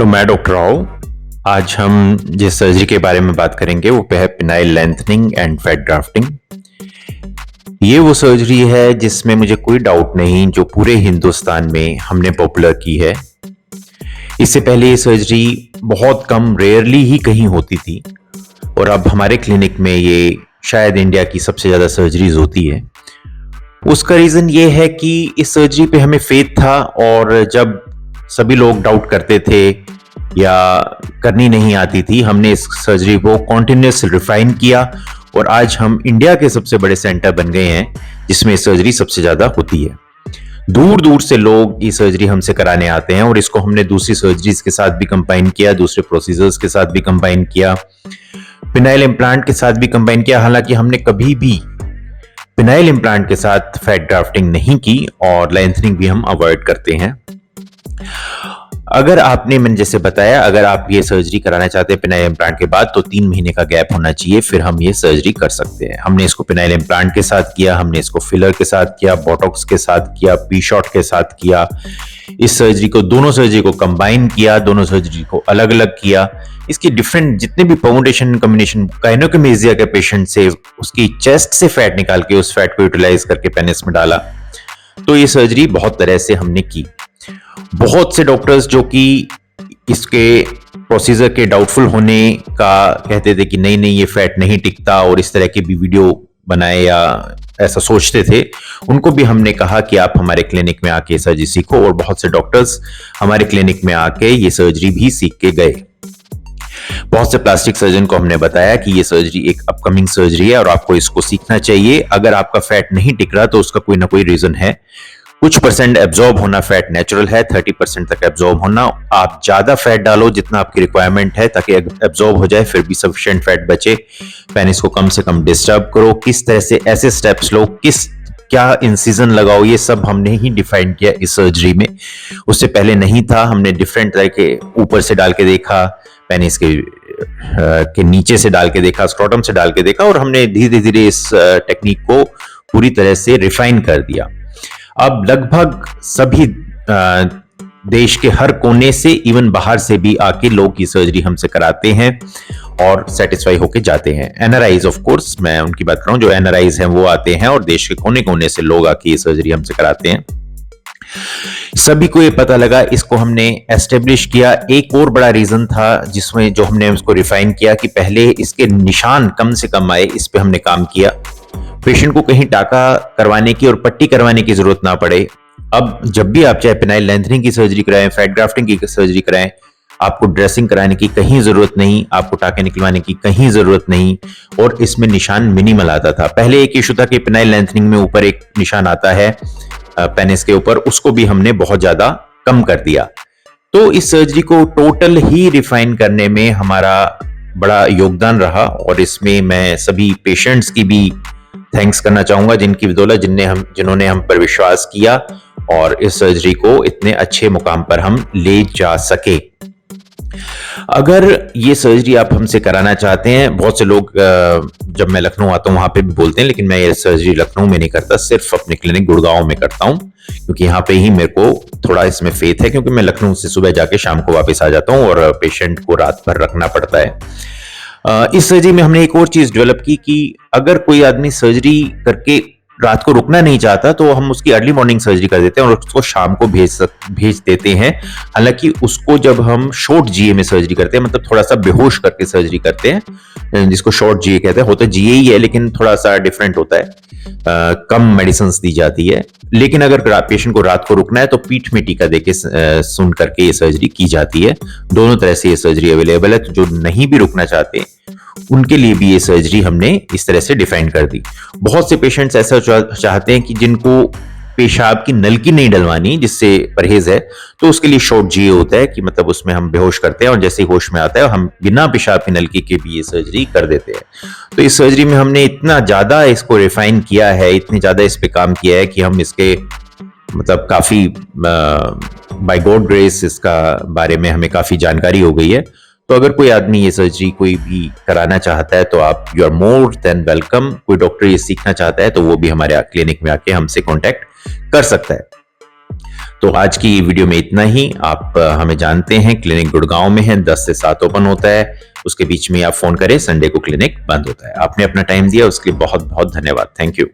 मैं डॉक्टर राव। आज हम जिस सर्जरी के बारे में बात करेंगे वो है phenyl lengthening and fat grafting. ये वो सर्जरी है जिसमें मुझे कोई डाउट नहीं जो पूरे हिंदुस्तान में हमने पॉपुलर की है। इससे पहले ये सर्जरी बहुत कम रेयरली ही कहीं होती थी और अब हमारे क्लिनिक में ये शायद इंडिया की सबसे ज़्यादा सर्जरीज होती है। उसका रीज़न ये है कि इस सर्जरी पे हमें फेथ था और जब सभी लोग डाउट करते थे या करनी नहीं आती थी, हमने इस सर्जरी को कॉन्टिन्यूस रिफाइन किया और आज हम इंडिया के सबसे बड़े सेंटर बन गए हैं जिसमें सर्जरी सबसे ज्यादा होती है। दूर दूर से लोग ये सर्जरी हमसे कराने आते हैं और इसको हमने दूसरी सर्जरीज के साथ भी कंबाइन किया, दूसरे प्रोसीजर्स के साथ भी कंबाइन किया, पिनाइल इम्प्लांट के साथ भी कंबाइन किया। हालांकि हमने कभी भी पिनाइल इम्प्लांट के साथ फैट ग्राफ्टिंग नहीं की और लेंथनिंग भी हम अवॉइड करते हैं। अगर आपने, मैंने जैसे बताया, अगर आप ये सर्जरी कराना चाहते हैं पिनाइल इम्प्लांट के बाद तो 3 महीने का गैप होना चाहिए, फिर हम ये सर्जरी कर सकते हैं। हमने इसको पिनाइल इम्प्लांट के साथ किया, हमने इसको फिलर के साथ किया, बोटॉक्स के साथ किया, पी शॉट के साथ किया। इस सर्जरी को, दोनों सर्जरी को कंबाइन किया, दोनों सर्जरी को अलग अलग किया। इसकी डिफरेंट जितने भी परमुटेशन कॉम्बिनेशन गायनेकोमेजिया के पेशेंट से उसकी चेस्ट से फैट निकाल के उस फैट को यूटिलाइज करके पेनिस में डाला। तो ये सर्जरी बहुत तरह से हमने की। बहुत से डॉक्टर्स जो कि इसके प्रोसीजर के डाउटफुल होने का कहते थे कि नहीं नहीं ये फैट नहीं टिकता और इस तरह के भी वीडियो बनाए या ऐसा सोचते थे, उनको भी हमने कहा कि आप हमारे क्लिनिक में आके सर्जरी सीखो और बहुत से डॉक्टर्स हमारे क्लिनिक में आके ये सर्जरी भी सीख के गए। बहुत से प्लास्टिक सर्जन को हमने बताया कि ये सर्जरी एक अपकमिंग सर्जरी है और आपको इसको सीखना चाहिए। अगर आपका फैट नहीं टिक रहा तो उसका कोई ना कोई रीजन है। कुछ परसेंट एब्जॉर्ब होना फैट नेचुरल है, 30% तक एब्जॉर्ब होना। आप ज्यादा फैट डालो जितना आपकी रिक्वायरमेंट है ताकि एब्जॉर्ब हो जाए, फिर भी सफिशिएंट फैट बचे। पेनिस को कम से कम डिस्टर्ब करो, किस तरह से ऐसे स्टेप्स लो, क्या इंसिजन लगाओ, ये सब हमने ही डिफाइन किया इस सर्जरी में। उससे पहले नहीं था। हमने डिफरेंट तरह के ऊपर से डाल के देखा, पेनिस के नीचे से डाल के देखा, स्क्रोटम से डाल के देखा और हमने धीरे धीरे इस टेक्निक को पूरी तरह से रिफाइन कर दिया। अब लगभग सभी देश के हर कोने से, इवन बाहर से भी आके लोग की सर्जरी हमसे कराते हैं और सेटिस्फाई होके जाते हैं। एनआरआईज, ऑफ कोर्स मैं उनकी बात कर रहा हूं, जो एनआरआईज हैं वो आते हैं और देश के कोने कोने से लोग आके ये सर्जरी हमसे कराते हैं। सभी को ये पता लगा, इसको हमने एस्टेब्लिश किया। एक और बड़ा रीजन था जिसमें जो हमने उसको रिफाइन किया कि पहले इसके निशान कम से कम आए, इस पे हमने काम किया। पेशेंट को कहीं टाका करवाने की और पट्टी करवाने की जरूरत ना पड़े। अब जब भी आप चाहे पिनाइल लेंथनिंग की सर्जरी कराएं, फैट ग्राफ्टिंग की सर्जरी कराएं, आपको ड्रेसिंग कराने की कहीं जरूरत नहीं, आपको टाके निकलवाने की कहीं जरूरत नहीं और इसमें निशान मिनिमल आता था। पहले एक इशू था कि पिनाइल लेंथनिंग में ऊपर एक निशान आता है पेनिस के ऊपर, उसको भी हमने बहुत ज्यादा कम कर दिया। तो इस सर्जरी को टोटल ही रिफाइन करने में हमारा बड़ा योगदान रहा और इसमें मैं सभी पेशेंट्स की भी थैंक्स करना चाहूंगा जिनकी बदौलत जिन्होंने हम पर विश्वास किया और इस सर्जरी को इतने अच्छे मुकाम पर हम ले जा सके। अगर ये सर्जरी आप हमसे कराना चाहते हैं, बहुत से लोग जब मैं लखनऊ आता हूँ वहां पे भी बोलते हैं, लेकिन मैं ये सर्जरी लखनऊ में नहीं करता, सिर्फ अपने क्लिनिक गुड़गांव में करता हूँ क्योंकि यहाँ पे ही मेरे को थोड़ा इसमें फेथ है, क्योंकि मैं लखनऊ से सुबह जाके शाम को वापस आ जाता हूँ और पेशेंट को रात भर रखना पड़ता है। इस सर्जरी में हमने एक और चीज डेवलप की कि अगर कोई आदमी सर्जरी करके रात को रुकना नहीं चाहता तो हम उसकी अर्ली मॉर्निंग सर्जरी कर देते हैं और उसको शाम को भेज देते हैं। हालांकि उसको जब हम शॉर्ट जीए में सर्जरी करते हैं, मतलब थोड़ा सा बेहोश करके सर्जरी करते हैं, जिसको शॉर्ट जीए कहते हैं, होता जीए ही है लेकिन थोड़ा सा डिफरेंट होता है, कम मेडिसिन दी जाती है। लेकिन अगर पेशेंट को रात को रुकना है तो पीठ में टीका देके सुन करके ये सर्जरी की जाती है। दोनों तरह से ये सर्जरी अवेलेबल है, तो जो नहीं भी रुकना चाहते उनके लिए भी ये सर्जरी हमने इस तरह से डिफाइन कर दी। बहुत से पेशेंट्स ऐसा चाहते हैं कि जिनको पेशाब की नलकी नहीं डलवानी, जिससे परहेज है, तो उसके लिए शॉर्ट जीए होता है कि मतलब उसमें हम बेहोश करते हैं और जैसे ही होश में आता है हम बिना पेशाब की नलकी के भी ये सर्जरी कर देते हैं। तो इस सर्जरी में हमने इतना ज्यादा इसको रिफाइन किया है, इतनी ज्यादा इस पे काम किया है कि हम इसके मतलब काफी बाय गॉड ग्रेस इसका बारे में हमें काफी जानकारी हो गई है। तो अगर कोई आदमी ये सर्जरी कोई भी कराना चाहता है तो आप you are more than welcome. कोई डॉक्टर ये सीखना चाहता है तो वो भी हमारे क्लिनिक में आके हमसे कांटेक्ट कर सकता है। तो आज की वीडियो में इतना ही। आप हमें जानते हैं, क्लिनिक गुड़गांव में है, 10 से 7 ओपन होता है। उसके बीच में आप फोन करें, संडे को क्लिनिक बंद होता है। आपने अपना टाइम दिया, उसके लिए बहुत बहुत धन्यवाद। Thank you.